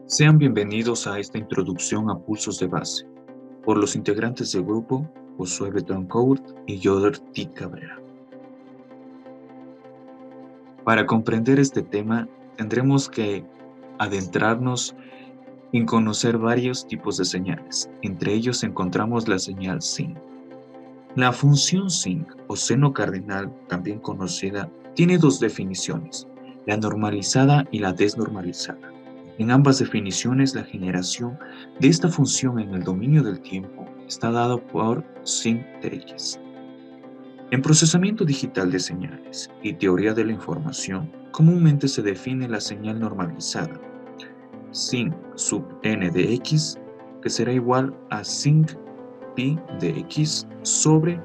Sean bienvenidos a esta introducción a pulsos de base, por los integrantes del grupo Josué Betancourt y Yoder T. Cabrera. Para comprender este tema, tendremos que adentrarnos en conocer varios tipos de señales. Entre ellos encontramos la señal sin. La función sin o seno cardinal, también conocida, tiene dos definiciones, la normalizada y la desnormalizada. En ambas definiciones, la generación de esta función en el dominio del tiempo está dado por sin de x. En procesamiento digital de señales y teoría de la información, comúnmente se define la señal normalizada, sin sub n de x, que será igual a sin pi de x sobre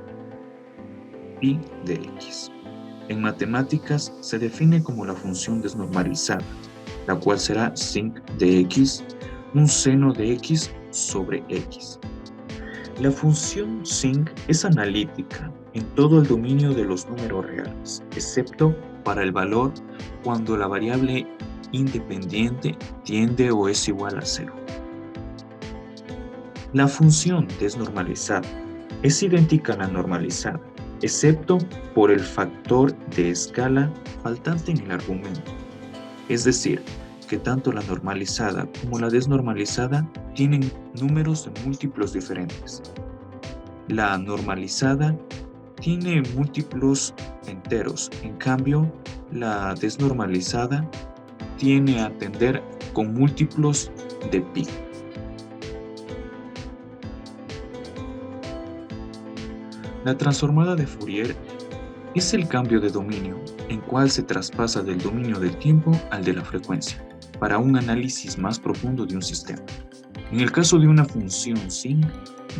pi de x. En matemáticas se define como la función desnormalizada, la cual será sin de x, un seno de x sobre x. La función sin es analítica en todo el dominio de los números reales, excepto para el valor cuando la variable independiente tiende o es igual a 0. La función desnormalizada es idéntica a la normalizada, excepto por el factor de escala faltante en el argumento. Es decir, que tanto la normalizada como la desnormalizada tienen números de múltiplos diferentes. La normalizada tiene múltiplos enteros, en cambio, la desnormalizada tiene a atender con múltiplos de pi. La transformada de Fourier es el cambio de dominio en cual se traspasa del dominio del tiempo al de la frecuencia, para un análisis más profundo de un sistema. En el caso de una función sin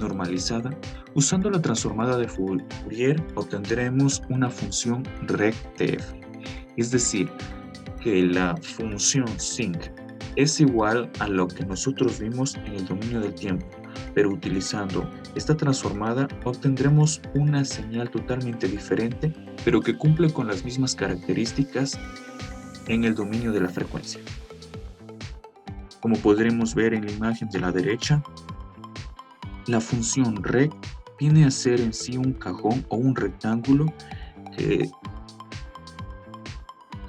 normalizada, usando la transformada de Fourier obtendremos una función rectf, es decir, que la función sin es igual a lo que nosotros vimos en el dominio del tiempo, pero utilizando esta transformada obtendremos una señal totalmente diferente, pero que cumple con las mismas características en el dominio de la frecuencia. Como podremos ver en la imagen de la derecha, la función rect viene a ser en sí un cajón o un rectángulo que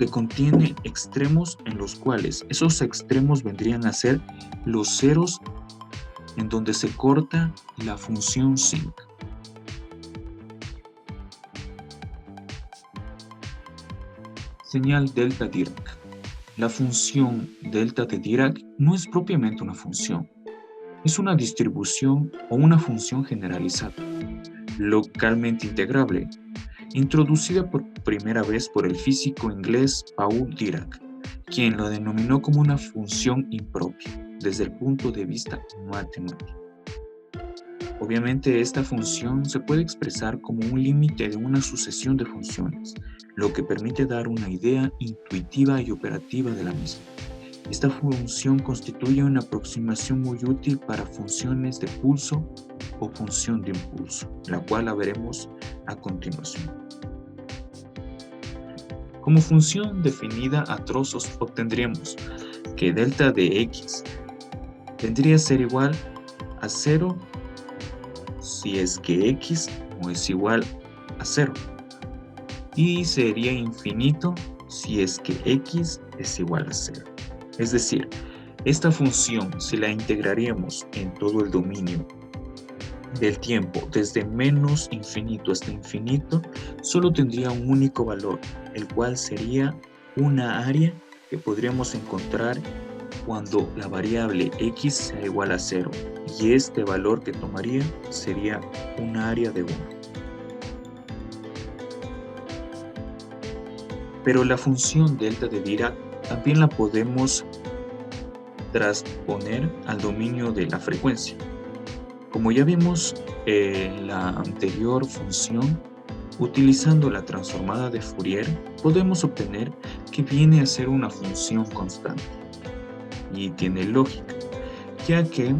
contiene extremos en los cuales esos extremos vendrían a ser los ceros en donde se corta la función sin. Señal delta Dirac. La función delta de Dirac no es propiamente una función, es una distribución o una función generalizada, localmente integrable, introducida por primera vez por el físico inglés Paul Dirac, quien lo denominó como una función impropia desde el punto de vista matemático. Obviamente esta función se puede expresar como un límite de una sucesión de funciones, lo que permite dar una idea intuitiva y operativa de la misma. Esta función constituye una aproximación muy útil para funciones de pulso o función de impulso, la cual la veremos a continuación. Como función definida a trozos obtendríamos que delta de x tendría a ser igual a 0 si es que x no es igual a 0 y sería infinito si es que x es igual a 0. Es decir, esta función, si la integraríamos en todo el dominio del tiempo, desde menos infinito hasta infinito, solo tendría un único valor, el cual sería una área que podríamos encontrar cuando la variable x sea igual a 0, y este valor que tomaría sería una área de 1. Pero la función delta de Dirac también la podemos transponer al dominio de la frecuencia. Como ya vimos en la anterior función, utilizando la transformada de Fourier, podemos obtener que viene a ser una función constante. Y tiene lógica, ya que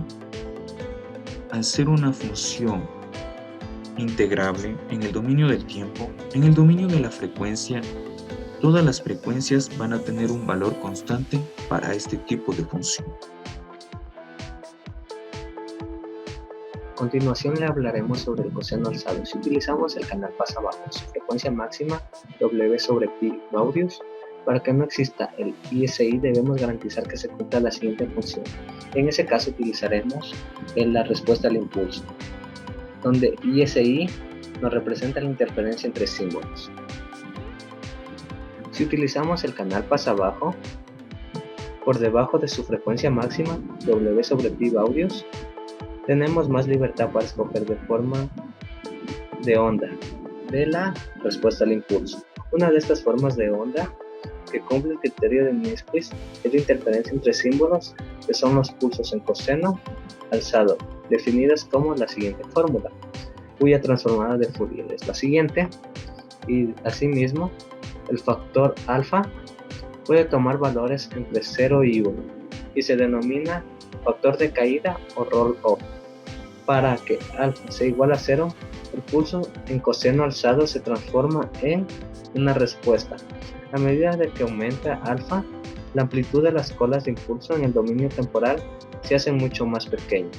al ser una función integrable en el dominio del tiempo, en el dominio de la frecuencia Todas las frecuencias van a tener un valor constante para este tipo de función. A continuación le hablaremos sobre el coseno alzado. Si utilizamos el canal pasa abajo, su frecuencia máxima W sobre pi Gaudius, para que no exista el ISI debemos garantizar que se cumpla la siguiente función. En ese caso utilizaremos la respuesta al impulso, donde ISI nos representa la interferencia entre símbolos. Si utilizamos el canal pasa abajo, por debajo de su frecuencia máxima W sobre pi Gaudius, tenemos más libertad para escoger de forma de onda de la respuesta al impulso. Una de estas formas de onda que cumple el criterio de Nyquist es la interferencia entre símbolos, que son los pulsos en coseno alzado, definidas como la siguiente fórmula, cuya transformada de Fourier es la siguiente, y asimismo el factor alfa puede tomar valores entre 0 y 1 y se denomina factor de caída o roll-off. Para que alfa sea igual a 0, el pulso en coseno alzado se transforma en una respuesta. A medida de que aumenta alfa, la amplitud de las colas de impulso en el dominio temporal se hace mucho más pequeña.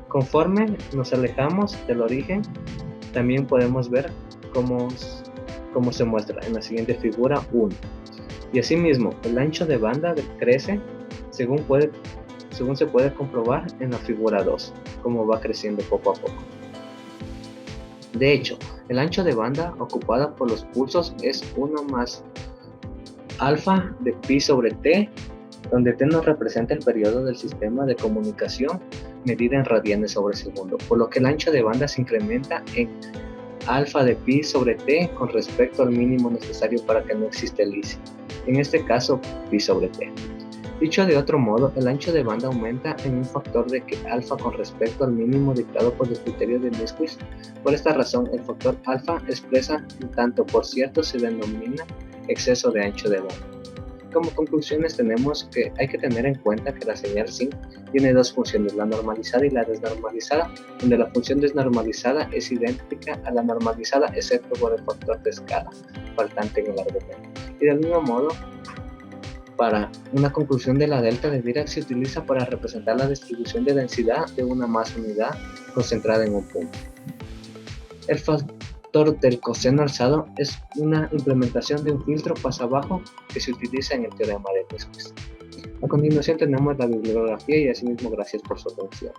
Conforme nos alejamos del origen, también podemos ver cómo se muestra en la siguiente figura 1. Y asimismo, el ancho de banda crece según se puede comprobar en la figura 2, como va creciendo poco a poco. De hecho, el ancho de banda ocupada por los pulsos es 1 más alfa de pi sobre t, donde t nos representa el periodo del sistema de comunicación medida en radianes sobre segundo, por lo que el ancho de banda se incrementa en alfa de pi sobre t con respecto al mínimo necesario para que no exista el ISI, en este caso pi sobre t. Dicho de otro modo, el ancho de banda aumenta en un factor de que alfa con respecto al mínimo dictado por el criterio de Nyquist. Por esta razón, el factor alfa expresa en tanto por cierto se denomina exceso de ancho de banda. Como conclusiones tenemos que hay que tener en cuenta que la señal sin tiene dos funciones, la normalizada y la desnormalizada, donde la función desnormalizada es idéntica a la normalizada excepto por el factor de escala faltante en el argumento. Y del mismo modo, para una conclusión de la delta de Dirac se utiliza para representar la distribución de densidad de una masa unidad concentrada en un punto. El factor del coseno alzado es una implementación de un filtro pasa abajo que se utiliza en el teorema de Nyquist. A continuación tenemos la bibliografía y asimismo gracias por su atención.